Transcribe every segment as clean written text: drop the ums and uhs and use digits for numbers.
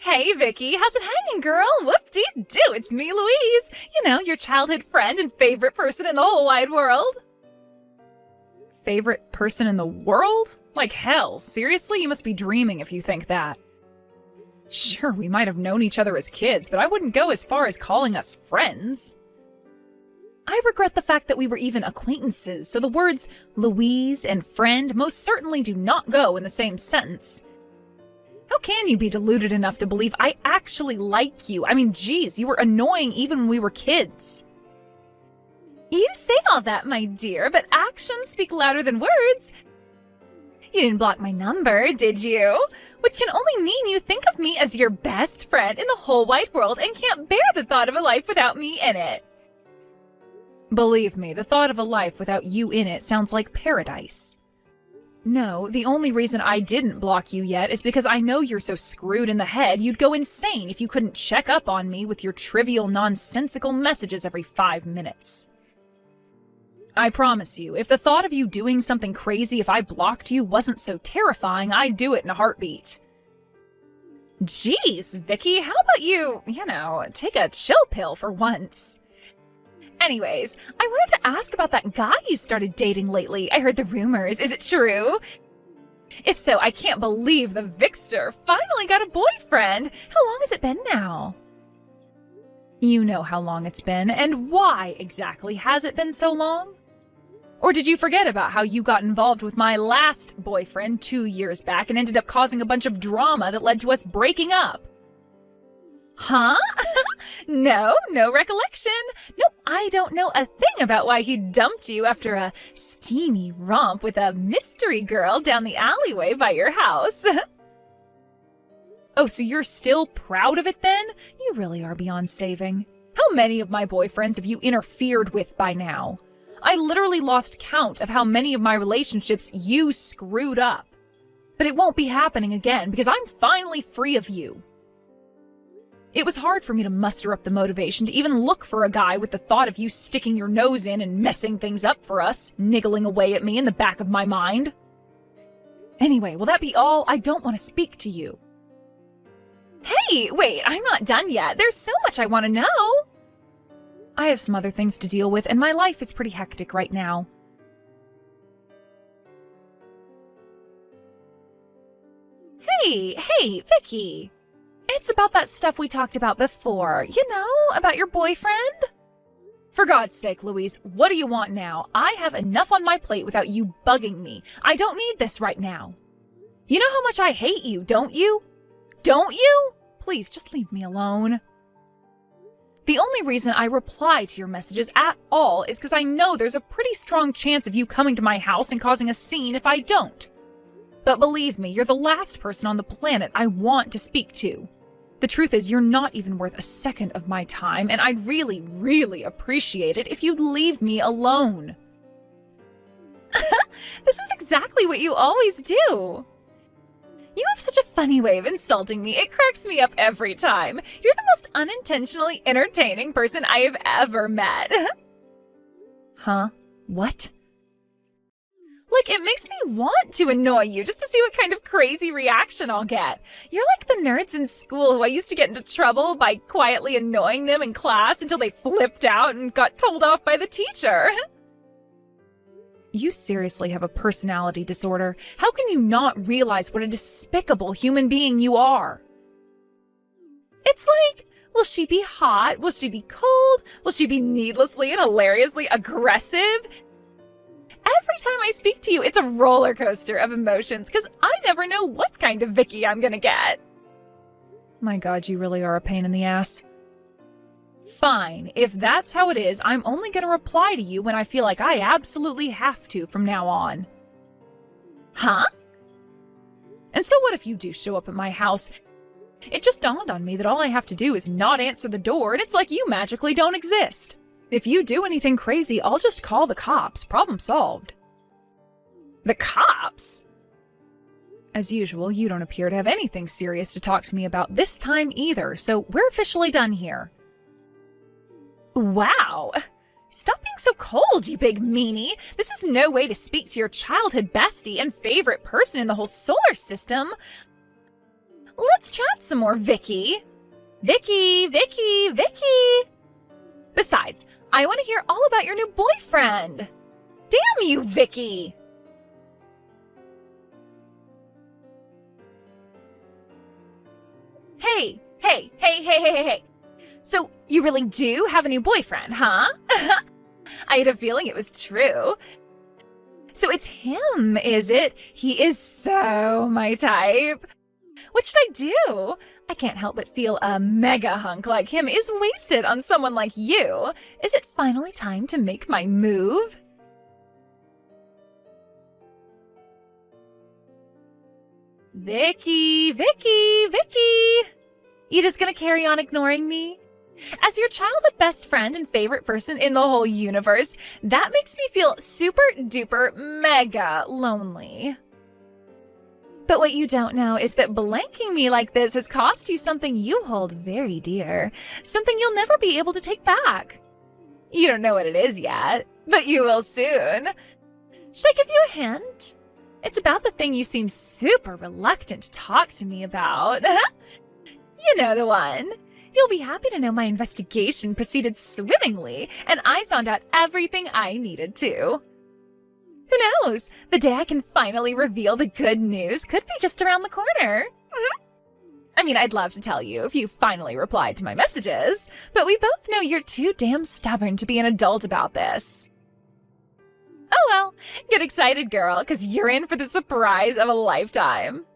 Hey, Vicky, how's it hanging, girl? Whoop-dee-doo, it's me, Louise. You know, your childhood friend and favorite person in the whole wide world. Favorite person in the world? Like hell, seriously? You must be dreaming if you think that. Sure, we might have known each other as kids, but I wouldn't go as far as calling us friends. I regret the fact that we were even acquaintances, so the words Louise and friend most certainly do not go in the same sentence. How can you be deluded enough to believe I actually like you? I mean, geez, you were annoying even when we were kids. You say all that, my dear, but actions speak louder than words. You didn't block my number, did you? Which can only mean you think of me as your best friend in the whole wide world and can't bear the thought of a life without me in it. Believe me, the thought of a life without you in it sounds like paradise. No, the only reason I didn't block you yet is because I know you're so screwed in the head you'd go insane if you couldn't check up on me with your trivial, nonsensical messages every 5 minutes. I promise you, if the thought of you doing something crazy if I blocked you wasn't so terrifying, I'd do it in a heartbeat. Jeez, Vicky, how about you, take a chill pill for once? Anyways, I wanted to ask about that guy you started dating lately. I heard the rumors. Is it true? If so, I can't believe the Vixter finally got a boyfriend. How long has it been now? You know how long it's been, and why exactly has it been so long? Or did you forget about how you got involved with my last boyfriend 2 years back and ended up causing a bunch of drama that led to us breaking up? Huh? No recollection. Nope, I don't know a thing about why he dumped you after a steamy romp with a mystery girl down the alleyway by your house. Oh, so you're still proud of it then? You really are beyond saving. How many of my boyfriends have you interfered with by now? I literally lost count of how many of my relationships you screwed up. But it won't be happening again because I'm finally free of you. It was hard for me to muster up the motivation to even look for a guy with the thought of you sticking your nose in and messing things up for us, niggling away at me in the back of my mind. Anyway, will that be all? I don't want to speak to you. Hey, wait, I'm not done yet. There's so much I want to know. I have some other things to deal with, and my life is pretty hectic right now. Hey, Vicky. It's about that stuff we talked about before, about your boyfriend. For God's sake, Louise, what do you want now? I have enough on my plate without you bugging me. I don't need this right now. You know how much I hate you, don't you? Don't you? Please, just leave me alone. The only reason I reply to your messages at all is because I know there's a pretty strong chance of you coming to my house and causing a scene if I don't. But believe me, you're the last person on the planet I want to speak to. The truth is, you're not even worth a second of my time, and I'd really, really appreciate it if you'd leave me alone. This is exactly what you always do. You have such a funny way of insulting me. It cracks me up every time. You're the most unintentionally entertaining person I have ever met. Huh? What? Like, it makes me want to annoy you just to see what kind of crazy reaction I'll get. You're like the nerds in school who I used to get into trouble by quietly annoying them in class until they flipped out and got told off by the teacher. You seriously have a personality disorder. How can you not realize what a despicable human being you are? It's like, will she be hot? Will she be cold? Will she be needlessly and hilariously aggressive? Every time I speak to you, it's a roller coaster of emotions because I never know what kind of Vicky I'm gonna get. My God, you really are a pain in the ass. Fine, if that's how it is, I'm only gonna reply to you when I feel like I absolutely have to from now on. Huh? And so what if you do show up at my house? It just dawned on me that all I have to do is not answer the door and it's like you magically don't exist. If you do anything crazy, I'll just call the cops. Problem solved. The cops? As usual, you don't appear to have anything serious to talk to me about this time either, so we're officially done here. Wow. Stop being so cold, you big meanie. This is no way to speak to your childhood bestie and favorite person in the whole solar system. Let's chat some more, Vicky. Vicky, Vicky, Vicky. Besides, I want to hear all about your new boyfriend. Damn you, Vicky. Hey. So, you really do have a new boyfriend, huh? I had a feeling it was true. So it's him, is it? He is so my type. What should I do? I can't help but feel a mega hunk like him is wasted on someone like you. Is it finally time to make my move? Vicky, Vicky, Vicky. You just gonna carry on ignoring me? As your childhood best friend and favorite person in the whole universe, that makes me feel super duper mega lonely. But what you don't know is that blanking me like this has cost you something you hold very dear, something you'll never be able to take back. You don't know what it is yet, but you will soon. Should I give you a hint? It's about the thing you seem super reluctant to talk to me about. You know the one. You'll be happy to know my investigation proceeded swimmingly, and I found out everything I needed to. Who knows? The day I can finally reveal the good news could be just around the corner. I mean, I'd love to tell you if you finally replied to my messages, but we both know you're too damn stubborn to be an adult about this. Oh well, get excited, girl, because you're in for the surprise of a lifetime.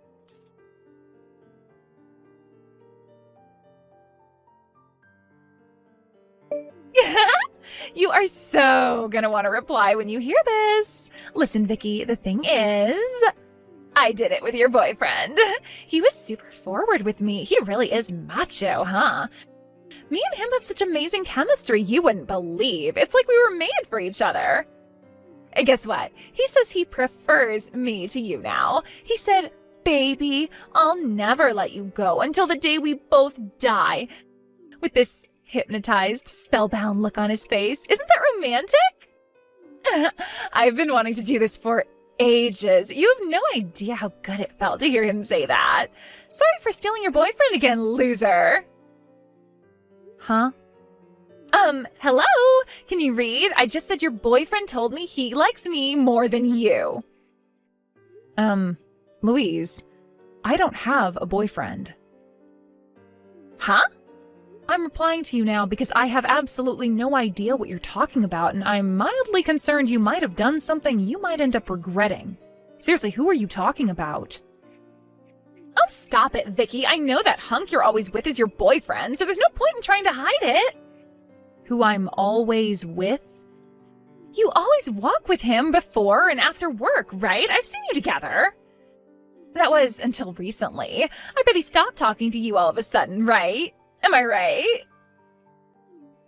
You are so gonna want to reply when you hear this. Listen, Vicky, the thing is, I did it with your boyfriend. He was super forward with me. He really is macho, huh? Me and him have such amazing chemistry you wouldn't believe. It's like we were made for each other. And guess what? He says he prefers me to you now. He said, baby, I'll never let you go until the day we both die. With this hypnotized, spellbound look on his face. Isn't that romantic? I've been wanting to do this for ages. You have no idea how good it felt to hear him say that. Sorry for stealing your boyfriend again, loser. Huh? Hello? Can you read? I just said your boyfriend told me he likes me more than you. Louise, I don't have a boyfriend. Huh? I'm replying to you now because I have absolutely no idea what you're talking about, and I'm mildly concerned you might have done something you might end up regretting. Seriously, who are you talking about? Oh, stop it, Vicky. I know that hunk you're always with is your boyfriend, so there's no point in trying to hide it. Who I'm always with? You always walk with him before and after work, right? I've seen you together. That was until recently. I bet he stopped talking to you all of a sudden, right? Am I right?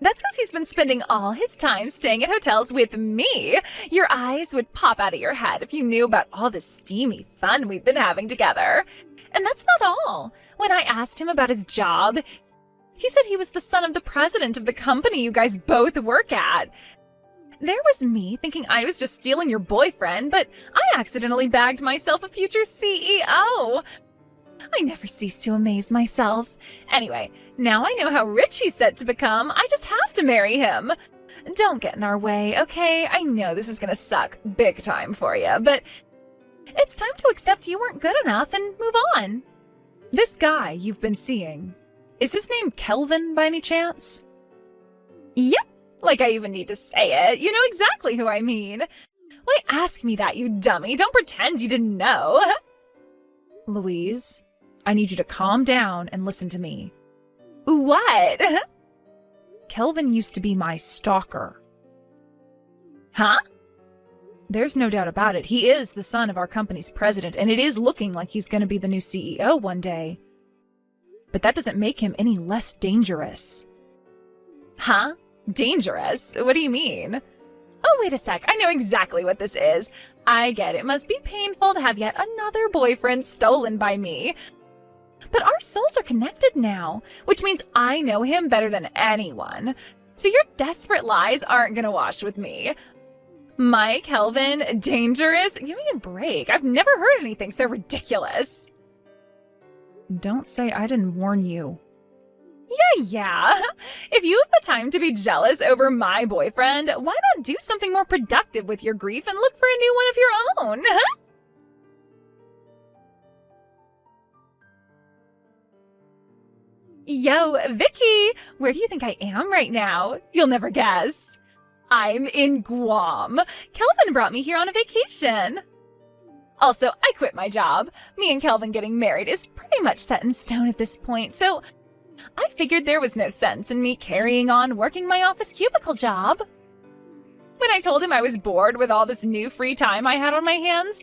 That's because he's been spending all his time staying at hotels with me. Your eyes would pop out of your head if you knew about all the steamy fun we've been having together. And that's not all. When I asked him about his job, he said he was the son of the president of the company you guys both work at. There was me thinking I was just stealing your boyfriend, but I accidentally bagged myself a future CEO. I never cease to amaze myself. Anyway, now I know how rich he's set to become. I just have to marry him. Don't get in our way, okay? I know this is gonna suck big time for you, but it's time to accept you weren't good enough and move on. This guy you've been seeing, is his name Kelvin by any chance? Yep, like I even need to say it. You know exactly who I mean. Why ask me that, you dummy? Don't pretend you didn't know. Louise, I need you to calm down and listen to me. What? Kelvin used to be my stalker. Huh? There's no doubt about it. He is the son of our company's president, and it is looking like he's going to be the new CEO one day. But that doesn't make him any less dangerous. Huh? Dangerous? What do you mean? Oh, wait a sec. I know exactly what this is. I get it must be painful to have yet another boyfriend stolen by me. But our souls are connected now, which means I know him better than anyone. So your desperate lies aren't gonna wash with me. My Kelvin, dangerous? Give me a break. I've never heard anything so ridiculous. Don't say I didn't warn you. Yeah. If you have the time to be jealous over my boyfriend, why not do something more productive with your grief and look for a new one of your own? Yo, Vicky! Where do you think I am right now? You'll never guess. I'm in Guam. Kelvin brought me here on a vacation. Also, I quit my job. Me and Kelvin getting married is pretty much set in stone at this point, so I figured there was no sense in me carrying on working my office cubicle job. When I told him I was bored with all this new free time I had on my hands,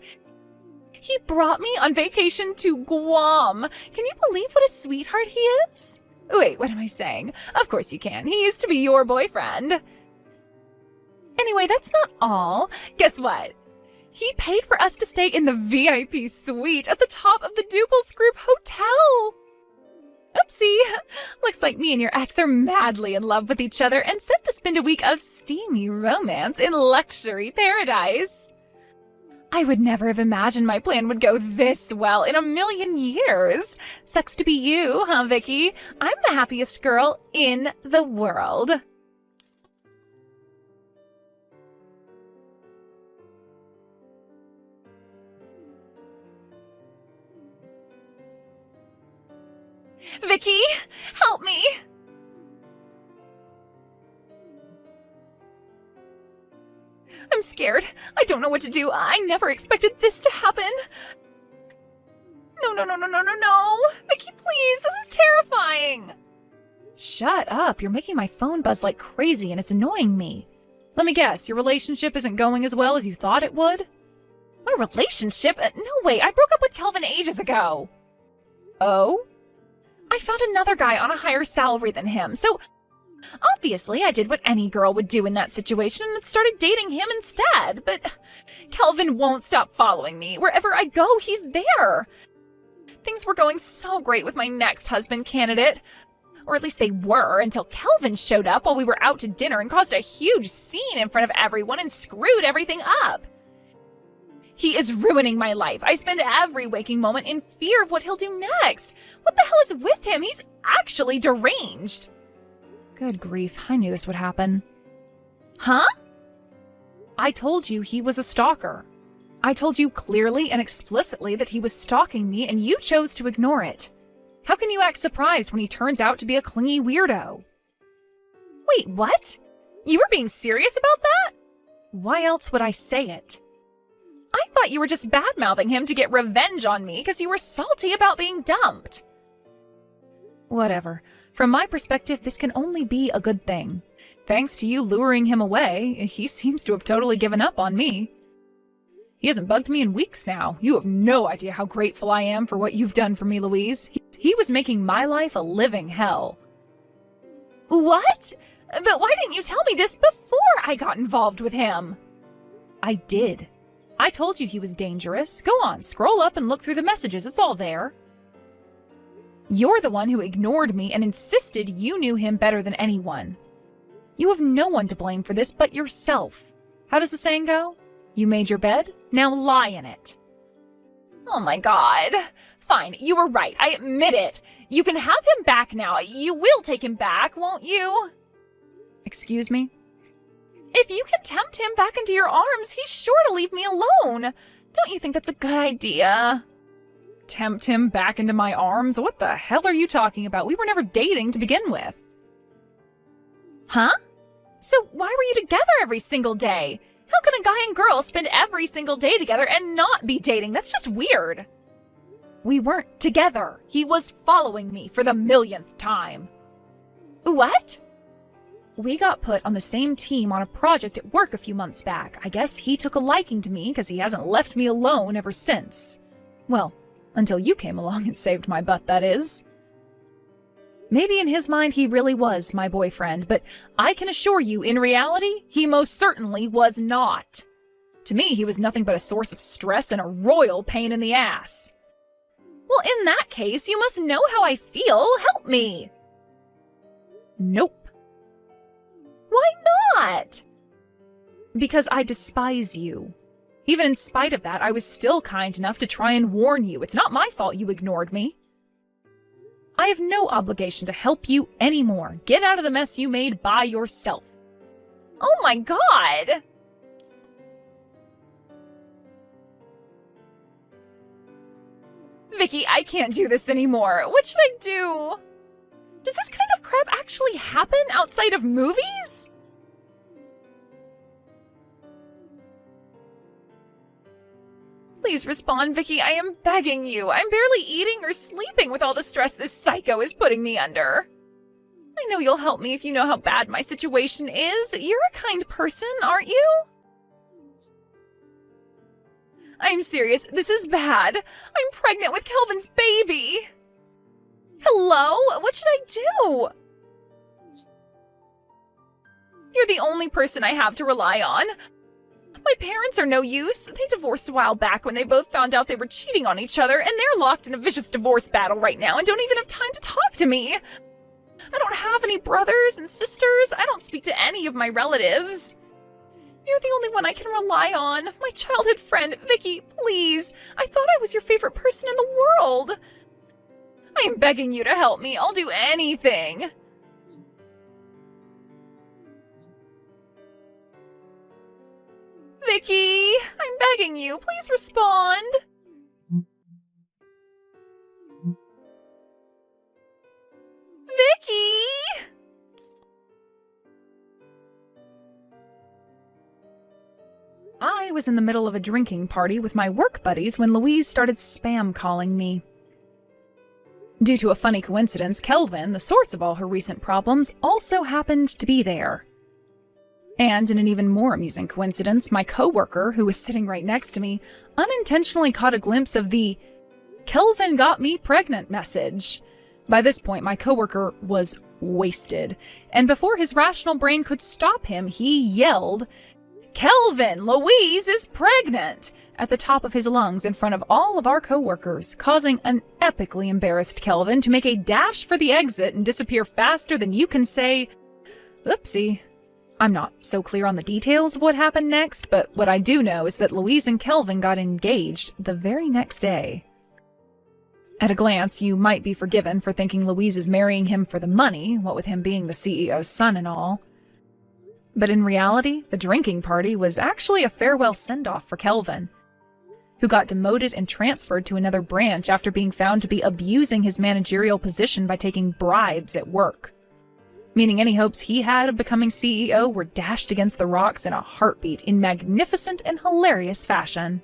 he brought me on vacation to Guam. Can you believe what a sweetheart he is? Wait, what am I saying? Of course you can. He used to be your boyfriend. Anyway, that's not all. Guess what? He paid for us to stay in the VIP suite at the top of the Duples Group Hotel. Oopsie. Looks like me and your ex are madly in love with each other and set to spend a week of steamy romance in luxury paradise. I would never have imagined my plan would go this well in a million years. Sucks to be you, huh, Vicky? I'm the happiest girl in the world. Vicky, help me! I'm scared. I don't know what to do. I never expected this to happen. No. Vicky, please, this is terrifying. Shut up. You're making my phone buzz like crazy and it's annoying me. Let me guess, your relationship isn't going as well as you thought it would? My relationship? No way, I broke up with Kelvin ages ago. Oh? I found another guy on a higher salary than him, so obviously I did what any girl would do in that situation and started dating him instead. But Kelvin won't stop following me. Wherever I go, he's there. Things were going so great with my next husband candidate. Or at least they were, until Kelvin showed up while we were out to dinner and caused a huge scene in front of everyone and screwed everything up. He is ruining my life. I spend every waking moment in fear of what he'll do next. What the hell is with him? He's actually deranged. Good grief, I knew this would happen. Huh? I told you he was a stalker. I told you clearly and explicitly that he was stalking me and you chose to ignore it. How can you act surprised when he turns out to be a clingy weirdo? Wait, what? You were being serious about that? Why else would I say it? I thought you were just bad-mouthing him to get revenge on me because you were salty about being dumped. Whatever. From my perspective, this can only be a good thing. Thanks to you luring him away, he seems to have totally given up on me. He hasn't bugged me in weeks now. You have no idea how grateful I am for what you've done for me, Louise. He was making my life a living hell. What? But why didn't you tell me this before I got involved with him? I did. I told you he was dangerous. Go on, scroll up and look through the messages. It's all there. You're the one who ignored me and insisted you knew him better than anyone. You have no one to blame for this but yourself. How does the saying go? You made your bed, now lie in it. Oh my god. Fine, you were right. I admit it. You can have him back now. You will take him back, won't you? Excuse me? If you can tempt him back into your arms, he's sure to leave me alone. Don't you think that's a good idea? Tempt him back into my arms? What the hell are you talking about? We were never dating to begin with. Huh? So why were you together every single day? How can a guy and girl spend every single day together and not be dating? That's just weird. We weren't together. He was following me for the millionth time. What? We got put on the same team on a project at work a few months back. I guess he took a liking to me because he hasn't left me alone ever since. Well, until you came along and saved my butt, that is. Maybe in his mind he really was my boyfriend, but I can assure you, in reality, he most certainly was not. To me, he was nothing but a source of stress and a royal pain in the ass. Well, in that case, you must know how I feel. Help me. Nope. Why not? Because I despise you. Even in spite of that, I was still kind enough to try and warn you. It's not my fault you ignored me. I have no obligation to help you anymore. Get out of the mess you made by yourself. Oh my god! Vicky, I can't do this anymore. What should I do? Does this kind of crap actually happen outside of movies? Please respond, Vicky. I am begging you. I'm barely eating or sleeping with all the stress this psycho is putting me under. I know you'll help me if you know how bad my situation is. You're a kind person, aren't you? I'm serious. This is bad. I'm pregnant with Kelvin's baby. Hello? What should I do? You're the only person I have to rely on. My parents are no use. They divorced a while back when they both found out they were cheating on each other, and they're locked in a vicious divorce battle right now and don't even have time to talk to me. I don't have any brothers and sisters. I don't speak to any of my relatives. You're the only one I can rely on. My childhood friend, Vicky, please. I thought I was your favorite person in the world. I am begging you to help me. I'll do anything. Vicky, I'm begging you. Please respond. Vicky! I was in the middle of a drinking party with my work buddies when Louise started spam calling me. Due to a funny coincidence, Kelvin, the source of all her recent problems, also happened to be there. And in an even more amusing coincidence, my coworker, who was sitting right next to me, unintentionally caught a glimpse of the "Kelvin got me pregnant" message. By this point, my coworker was wasted, and before his rational brain could stop him, he yelled, "Kelvin, Louise is pregnant!" at the top of his lungs in front of all of our coworkers, causing an epically embarrassed Kelvin to make a dash for the exit and disappear faster than you can say, "Oopsie." I'm not so clear on the details of what happened next, but what I do know is that Louise and Kelvin got engaged the very next day. At a glance, you might be forgiven for thinking Louise is marrying him for the money, what with him being the CEO's son and all. But in reality, the drinking party was actually a farewell send-off for Kelvin, who got demoted and transferred to another branch after being found to be abusing his managerial position by taking bribes at work. Meaning any hopes he had of becoming CEO were dashed against the rocks in a heartbeat in magnificent and hilarious fashion.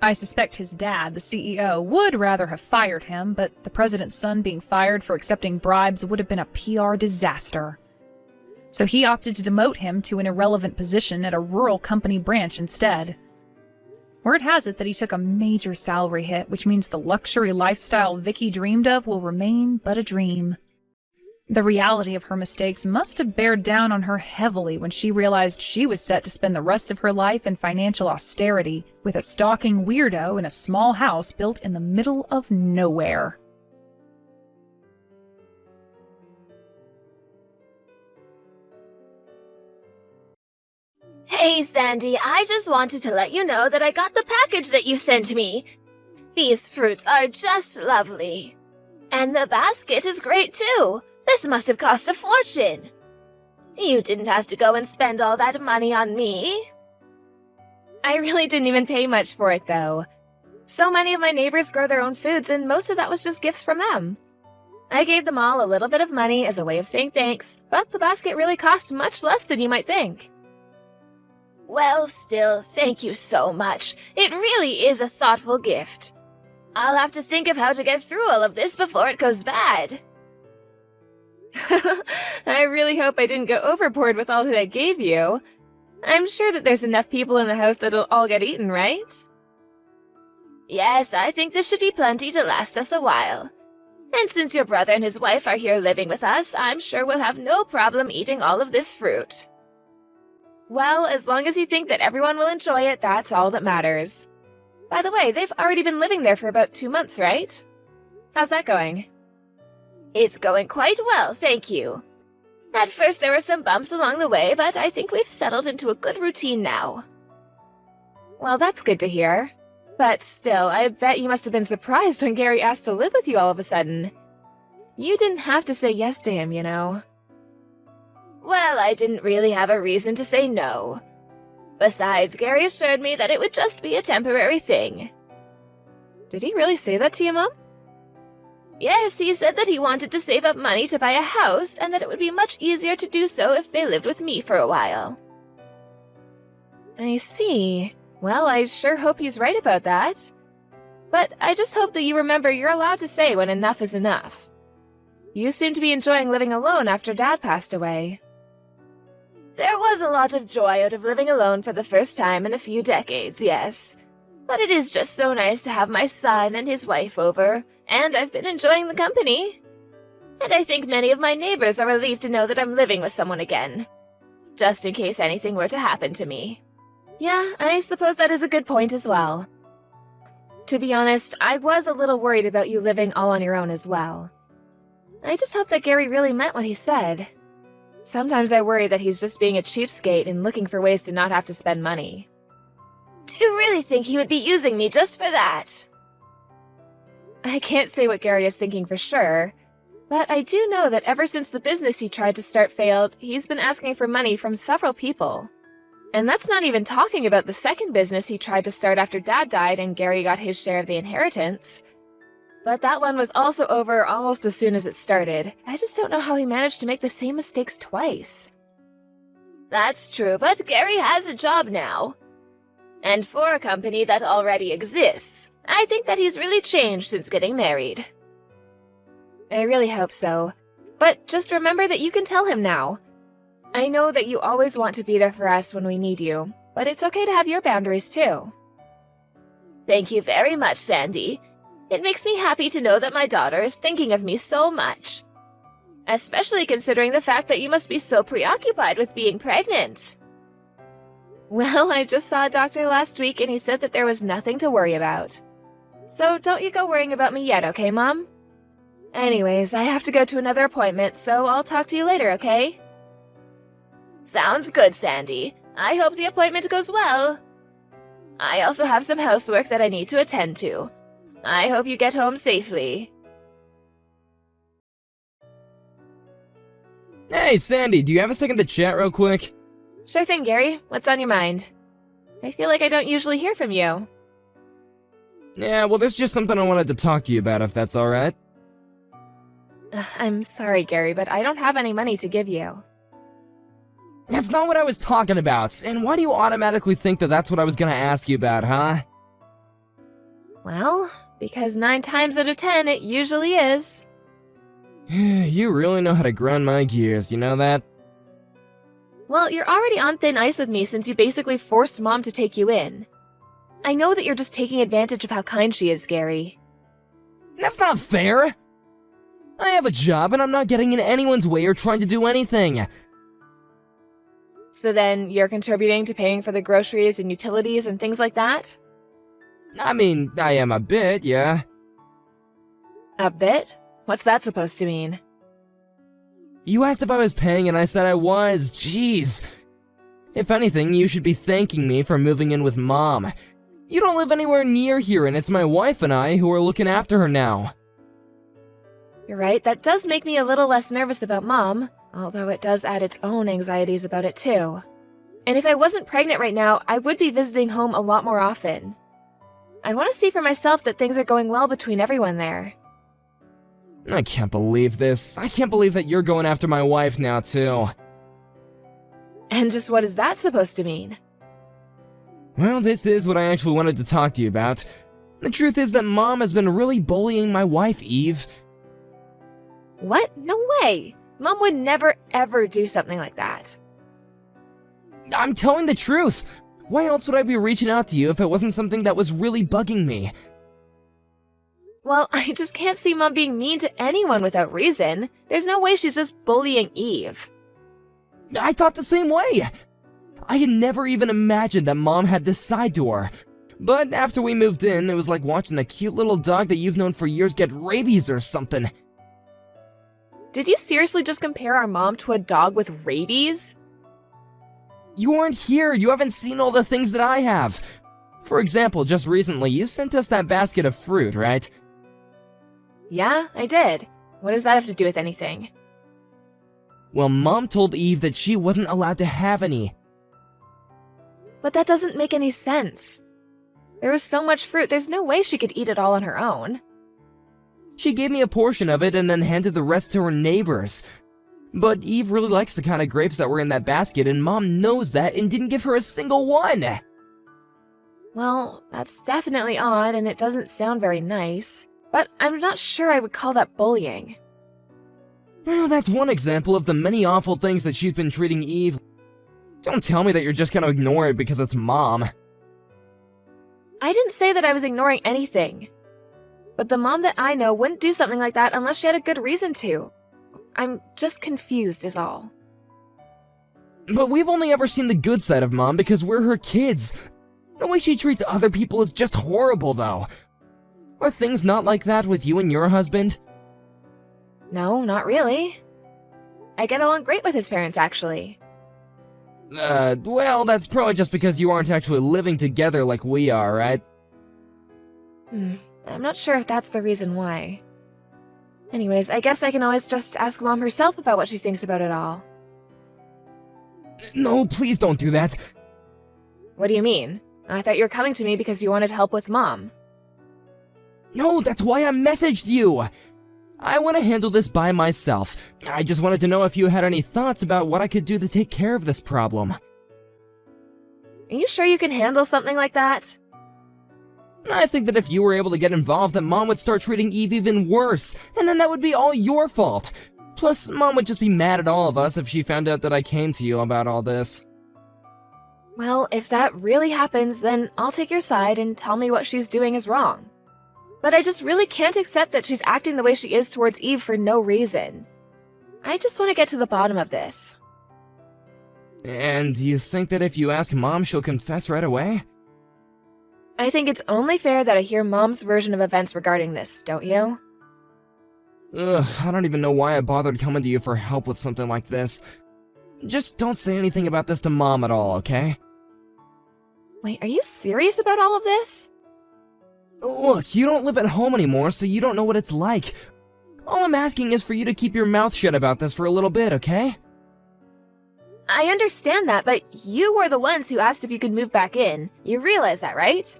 I suspect his dad, the CEO, would rather have fired him, but the president's son being fired for accepting bribes would have been a PR disaster. So he opted to demote him to an irrelevant position at a rural company branch instead. Word has it that he took a major salary hit, which means the luxury lifestyle Vicky dreamed of will remain but a dream. The reality of her mistakes must have bared down on her heavily when she realized she was set to spend the rest of her life in financial austerity with a stalking weirdo in a small house built in the middle of nowhere. Hey, Sandy, I just wanted to let you know that I got the package that you sent me. These fruits are just lovely. And the basket is great, too. This must have cost a fortune. You didn't have to go and spend all that money on me. I really didn't even pay much for it, though. So many of my neighbors grow their own foods, and most of that was just gifts from them. I gave them all a little bit of money as a way of saying thanks, but the basket really cost much less than you might think. Well, still, thank you so much. It really is a thoughtful gift. I'll have to think of how to get through all of this before it goes bad. I really hope I didn't go overboard with all that I gave you. I'm sure that there's enough people in the house that'll all get eaten, right? Yes, I think this should be plenty to last us a while. And since your brother and his wife are here living with us, I'm sure we'll have no problem eating all of this fruit. Well, as long as you think that everyone will enjoy it, that's all that matters. By the way, they've already been living there for about 2 months, right? How's that going? It's going quite well, thank you. At first there were some bumps along the way, but I think we've settled into a good routine now. Well, that's good to hear. But still, I bet you must have been surprised when Gary asked to live with you all of a sudden. You didn't have to say yes to him, you know. Well, I didn't really have a reason to say no. Besides, Gary assured me that it would just be a temporary thing. Did he really say that to you, Mom? Yes, he said that he wanted to save up money to buy a house and that it would be much easier to do so if they lived with me for a while. I see. Well, I sure hope he's right about that. But I just hope that you remember you're allowed to say when enough is enough. You seem to be enjoying living alone after Dad passed away. There was a lot of joy out of living alone for the first time in a few decades, yes. But it is just so nice to have my son and his wife over, and I've been enjoying the company. And I think many of my neighbors are relieved to know that I'm living with someone again, just in case anything were to happen to me. Yeah, I suppose that is a good point as well. To be honest, I was a little worried about you living all on your own as well. I just hope that Gary really meant what he said. Sometimes I worry that he's just being a cheapskate and looking for ways to not have to spend money. Do you really think he would be using me just for that? I can't say what Gary is thinking for sure, but I do know that ever since the business he tried to start failed, he's been asking for money from several people. And that's not even talking about the second business he tried to start after Dad died and Gary got his share of the inheritance. But that one was also over almost as soon as it started. I just don't know how he managed to make the same mistakes twice. That's true, but Gary has a job now. And for a company that already exists, I think that he's really changed since getting married. I really hope so. But just remember that you can tell him now. I know that you always want to be there for us when we need you, but it's okay to have your boundaries too. Thank you very much, Sandy. It makes me happy to know that my daughter is thinking of me so much. Especially considering the fact that you must be so preoccupied with being pregnant. Well, I just saw a doctor last week and he said that there was nothing to worry about. So don't you go worrying about me yet, okay, Mom? Anyways, I have to go to another appointment, so I'll talk to you later, okay? Sounds good, Sandy. I hope the appointment goes well. I also have some housework that I need to attend to. I hope you get home safely. Hey, Sandy, do you have a second to chat real quick? Sure thing, Gary. What's on your mind? I feel like I don't usually hear from you. Yeah, well, there's just something I wanted to talk to you about, if that's alright. I'm sorry, Gary, but I don't have any money to give you. That's not what I was talking about, and why do you automatically think that that's what I was gonna ask you about, huh? Well, because 9 times out of 10 it usually is. You really know how to grind my gears, you know that? Well, you're already on thin ice with me since you basically forced Mom to take you in. I know that you're just taking advantage of how kind she is, Gary. That's not fair! I have a job and I'm not getting in anyone's way or trying to do anything. So then you're contributing to paying for the groceries and utilities and things like that? I mean, I am a bit, yeah. A bit? What's that supposed to mean? You asked if I was paying and I said I was. Jeez. If anything, you should be thanking me for moving in with Mom. You don't live anywhere near here and it's my wife and I who are looking after her now. You're right, that does make me a little less nervous about Mom, although it does add its own anxieties about it too. And if I wasn't pregnant right now, I would be visiting home a lot more often. I want to see for myself that things are going well between everyone there. I can't believe this. I can't believe that you're going after my wife now, too. And just what is that supposed to mean? Well, this is what I actually wanted to talk to you about. The truth is that Mom has been really bullying my wife, Eve. What? No way! Mom would never ever do something like that. I'm telling the truth. Why else would I be reaching out to you if it wasn't something that was really bugging me? Well, I just can't see Mom being mean to anyone without reason. There's no way she's just bullying Eve. I thought the same way. I had never even imagined that Mom had this side to her. But after we moved in, it was like watching a cute little dog that you've known for years get rabies or something. Did you seriously just compare our mom to a dog with rabies? You weren't here. You haven't seen all the things that I have. For example, just recently, you sent us that basket of fruit, right? Yeah, I did. What does that have to do with anything? Well, Mom told Eve that she wasn't allowed to have any. But that doesn't make any sense. There was so much fruit, there's no way she could eat it all on her own. She gave me a portion of it and then handed the rest to her neighbors. But Eve really likes the kind of grapes that were in that basket, and Mom knows that and didn't give her a single one. Well, that's definitely odd, and it doesn't sound very nice. But I'm not sure I would call that bullying. Well, that's one example of the many awful things that she's been treating Eve. Don't tell me that you're just gonna ignore it because it's Mom. I didn't say that I was ignoring anything. But the mom that I know wouldn't do something like that unless she had a good reason to. I'm just confused is all. But we've only ever seen the good side of Mom because we're her kids. The way she treats other people is just horrible, though. Are things not like that with you and your husband? No, not really. I get along great with his parents, actually. Well, that's probably just because you aren't actually living together like we are, right? I'm not sure if that's the reason why. Anyways, I guess I can always just ask Mom herself about what she thinks about it all. No, please don't do that. What do you mean? I thought you were coming to me because you wanted help with Mom. No, that's why I messaged you. I want to handle this by myself. I just wanted to know if you had any thoughts about what I could do to take care of this problem. Are you sure you can handle something like that? I think that if you were able to get involved, that Mom would start treating Eve even worse, and then that would be all your fault. Plus, Mom would just be mad at all of us if she found out that I came to you about all this. Well, if that really happens, then I'll take your side and tell me what she's doing is wrong. But I just really can't accept that she's acting the way she is towards Eve for no reason. I just want to get to the bottom of this. And you think that if you ask Mom, she'll confess right away? I think it's only fair that I hear Mom's version of events regarding this, don't you? Ugh, I don't even know why I bothered coming to you for help with something like this. Just don't say anything about this to Mom at all, okay? Wait, are you serious about all of this? Look, you don't live at home anymore, so you don't know what it's like. All I'm asking is for you to keep your mouth shut about this for a little bit, okay? I understand that, but you were the ones who asked if you could move back in. You realize that, right?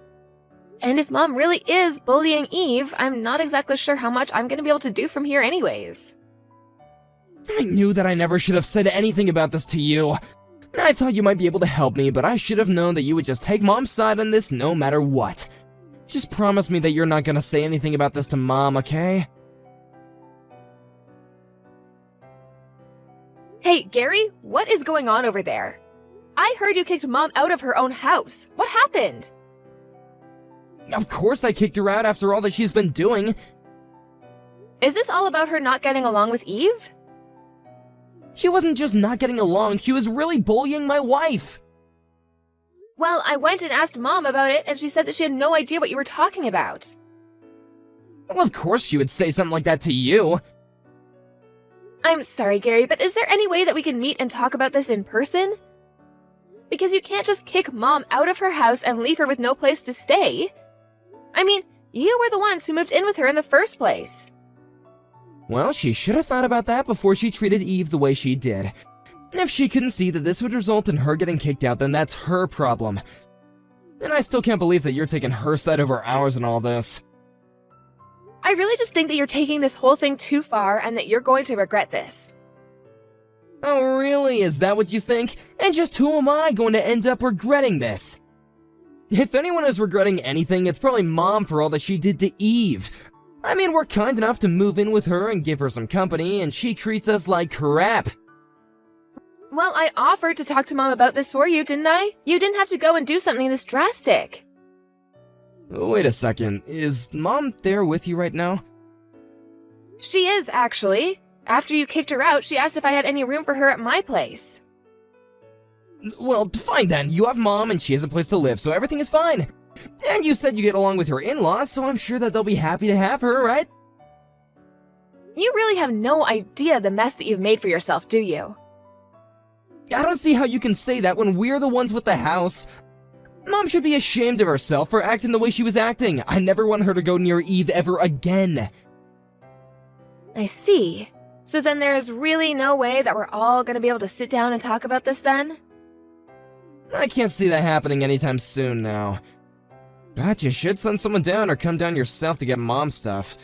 And if Mom really is bullying Eve, I'm not exactly sure how much I'm gonna be able to do from here anyways. I knew that I never should have said anything about this to you. I thought you might be able to help me, but I should have known that you would just take Mom's side on this no matter what. Just promise me that you're not gonna say anything about this to Mom, okay? Hey, Gary, what is going on over there? I heard you kicked Mom out of her own house. What happened? Of course I kicked her out after all that she's been doing. Is this all about her not getting along with Eve? She wasn't just not getting along, she was really bullying my wife. Well, I went and asked Mom about it, and she said that she had no idea what you were talking about. Well, of course she would say something like that to you. I'm sorry, Gary, but is there any way that we can meet and talk about this in person? Because you can't just kick Mom out of her house and leave her with no place to stay. I mean, you were the ones who moved in with her in the first place. Well, she should have thought about that before she treated Eve the way she did. If she couldn't see that this would result in her getting kicked out, then that's her problem. And I still can't believe that you're taking her side over ours in all this. I really just think that you're taking this whole thing too far and that you're going to regret this. Oh, really? Is that what you think? And just who am I going to end up regretting this? If anyone is regretting anything, it's probably Mom for all that she did to Eve. I mean, we're kind enough to move in with her and give her some company, and she treats us like crap. Well, I offered to talk to Mom about this for you, didn't I? You didn't have to go and do something this drastic. Wait a second, is Mom there with you right now? She is, actually. After you kicked her out, she asked if I had any room for her at my place. Well, fine then, you have Mom and she has a place to live, so everything is fine. And you said you get along with her in-laws, so I'm sure that they'll be happy to have her, right? You really have no idea the mess that you've made for yourself, do you? I don't see how you can say that when we're the ones with the house. Mom should be ashamed of herself for acting the way she was acting. I never want her to go near Eve ever again. I see. So then there's really no way that we're all gonna be able to sit down and talk about this then? I can't see that happening anytime soon now. But you should send someone down or come down yourself to get Mom stuff.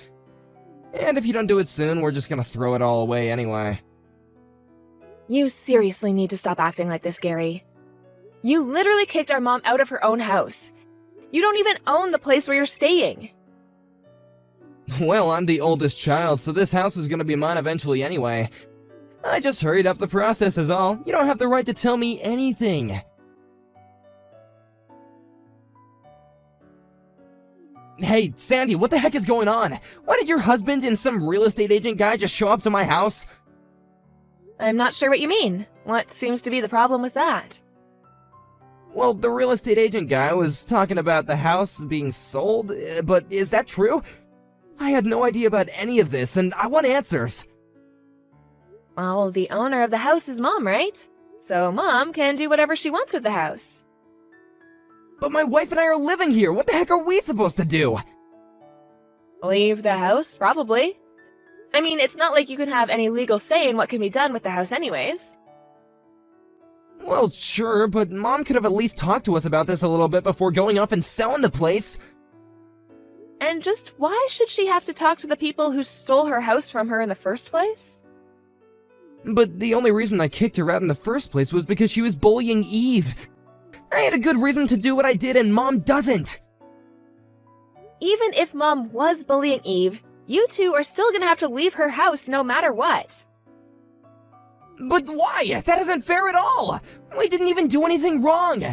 And if you don't do it soon, we're just gonna throw it all away anyway. You seriously need to stop acting like this, Gary. You literally kicked our mom out of her own house. You don't even own the place where you're staying. Well, I'm the oldest child, so this house is gonna be mine eventually anyway. I just hurried up the process is all. You don't have the right to tell me anything. Hey, Sandy, what the heck is going on? Why did your husband and some real estate agent guy just show up to my house? I'm not sure what you mean. What seems to be the problem with that? Well, the real estate agent guy was talking about the house being sold, but is that true? I had no idea about any of this, and I want answers. Well, the owner of the house is Mom, right? So Mom can do whatever she wants with the house. But my wife and I are living here. What the heck are we supposed to do? Leave the house, probably. I mean, it's not like you can have any legal say in what can be done with the house anyways. Well, sure, but Mom could have at least talked to us about this a little bit before going off and selling the place. And just why should she have to talk to the people who stole her house from her in the first place? But the only reason I kicked her out in the first place was because she was bullying Eve. I had a good reason to do what I did, and Mom doesn't. Even if Mom was bullying Eve, you two are still gonna have to leave her house no matter what. But why? That isn't fair at all. We didn't even do anything wrong.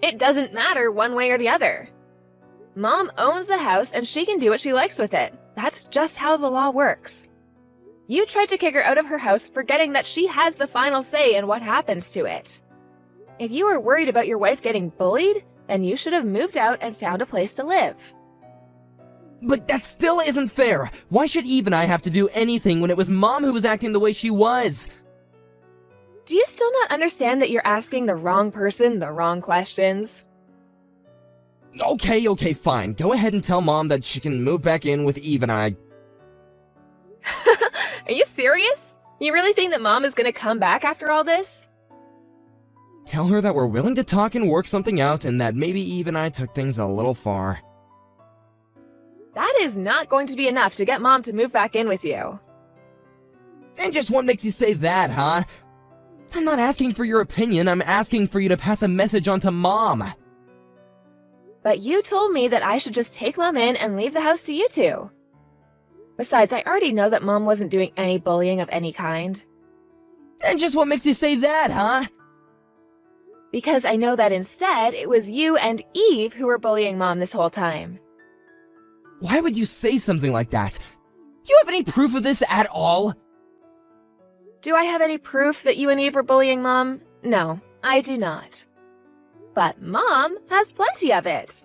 It doesn't matter one way or the other. Mom owns the house and she can do what she likes with it. That's just how the law works. You tried to kick her out of her house, forgetting that she has the final say in what happens to it. If you were worried about your wife getting bullied, then you should have moved out and found a place to live. But that still isn't fair. Why should Eve and I have to do anything when it was Mom who was acting the way she was? Do you still not understand that you're asking the wrong person the wrong questions? Okay, fine. Go ahead and tell Mom that she can move back in with Eve and I. Are you serious? You really think that Mom is gonna come back after all this? Tell her that we're willing to talk and work something out, and that maybe Eve and I took things a little far. That is not going to be enough to get Mom to move back in with you. And just what makes you say that, huh? I'm not asking for your opinion, I'm asking for you to pass a message on to Mom. But you told me that I should just take Mom in and leave the house to you two. Besides, I already know that Mom wasn't doing any bullying of any kind. And just what makes you say that, huh? Because I know that instead, it was you and Eve who were bullying Mom this whole time. Why would you say something like that? Do you have any proof of this at all? Do I have any proof that you and Eve were bullying Mom? No, I do not. But Mom has plenty of it.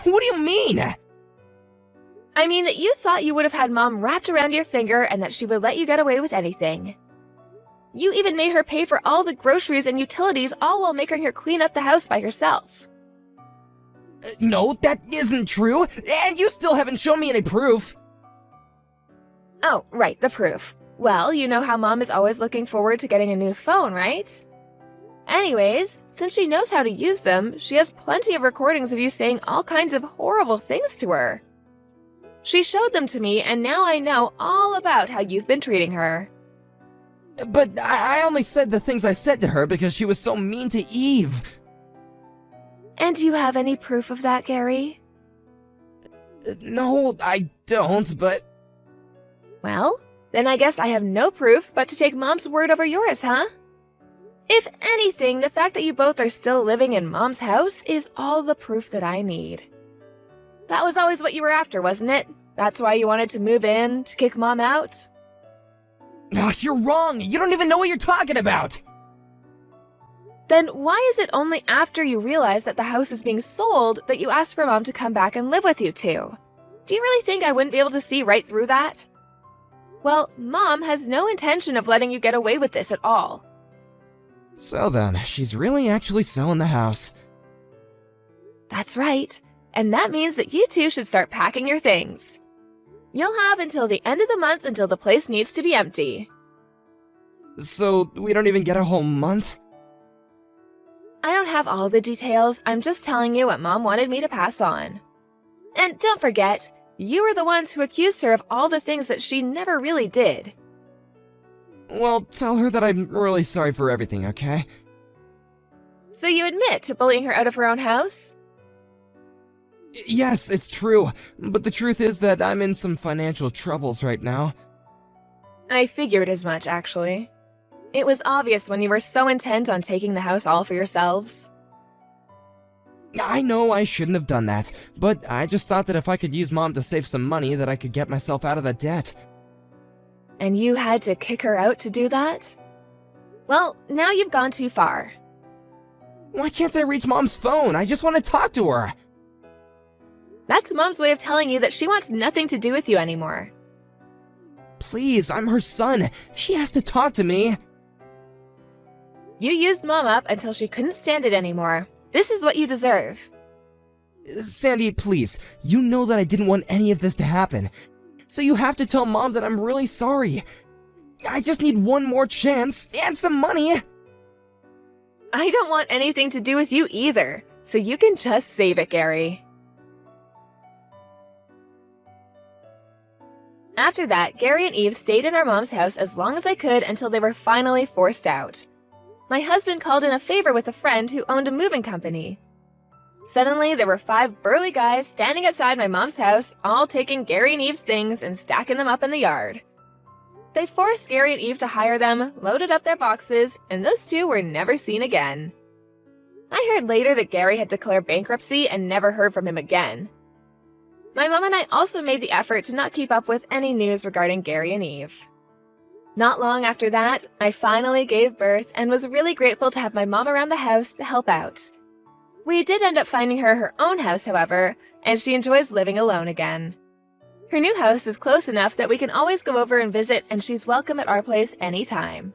What do you mean? I mean that you thought you would have had Mom wrapped around your finger and that she would let you get away with anything. You even made her pay for all the groceries and utilities, all while making her clean up the house by herself. No, that isn't true, and you still haven't shown me any proof. Oh, right, the proof. Well, you know how Mom is always looking forward to getting a new phone, right? Anyways, since she knows how to use them, she has plenty of recordings of you saying all kinds of horrible things to her. She showed them to me, and now I know all about how you've been treating her. But I only said the things I said to her because she was so mean to Eve. And do you have any proof of that, Gary? No, I don't, but... Well, then I guess I have no proof but to take Mom's word over yours, huh? If anything, the fact that you both are still living in Mom's house is all the proof that I need. That was always what you were after, wasn't it? That's why you wanted to move in, to kick Mom out? Oh, you're wrong! You don't even know what you're talking about! Then why is it only after you realize that the house is being sold that you asked for Mom to come back and live with you two? Do you really think I wouldn't be able to see right through that? Well, Mom has no intention of letting you get away with this at all. So then, she's really actually selling the house. That's right. And that means that you two should start packing your things. You'll have until the end of the month until the place needs to be empty. So, we don't even get a whole month? I don't have all the details, I'm just telling you what Mom wanted me to pass on. And don't forget, you were the ones who accused her of all the things that she never really did. Well, tell her that I'm really sorry for everything, okay? So you admit to bullying her out of her own house? Yes, it's true, but the truth is that I'm in some financial troubles right now. I figured as much, actually. It was obvious when you were so intent on taking the house all for yourselves. I know I shouldn't have done that, but I just thought that if I could use Mom to save some money that I could get myself out of that debt. And you had to kick her out to do that? Well, now you've gone too far. Why can't I reach Mom's phone? I just want to talk to her. That's Mom's way of telling you that she wants nothing to do with you anymore. Please, I'm her son. She has to talk to me. You used Mom up until she couldn't stand it anymore. This is what you deserve. Sandy, please. You know that I didn't want any of this to happen. So you have to tell Mom that I'm really sorry. I just need one more chance and some money. I don't want anything to do with you either, so you can just save it, Gary. After that, Gary and Eve stayed in our mom's house as long as they could until they were finally forced out. My husband called in a favor with a friend who owned a moving company. Suddenly, there were 5 burly guys standing outside my mom's house, all taking Gary and Eve's things and stacking them up in the yard. They forced Gary and Eve to hire them, loaded up their boxes, and those two were never seen again. I heard later that Gary had declared bankruptcy and never heard from him again. My mom and I also made the effort to not keep up with any news regarding Gary and Eve. Not long after that, I finally gave birth and was really grateful to have my mom around the house to help out. We did end up finding her her own house, however, and she enjoys living alone again. Her new house is close enough that we can always go over and visit, and she's welcome at our place anytime.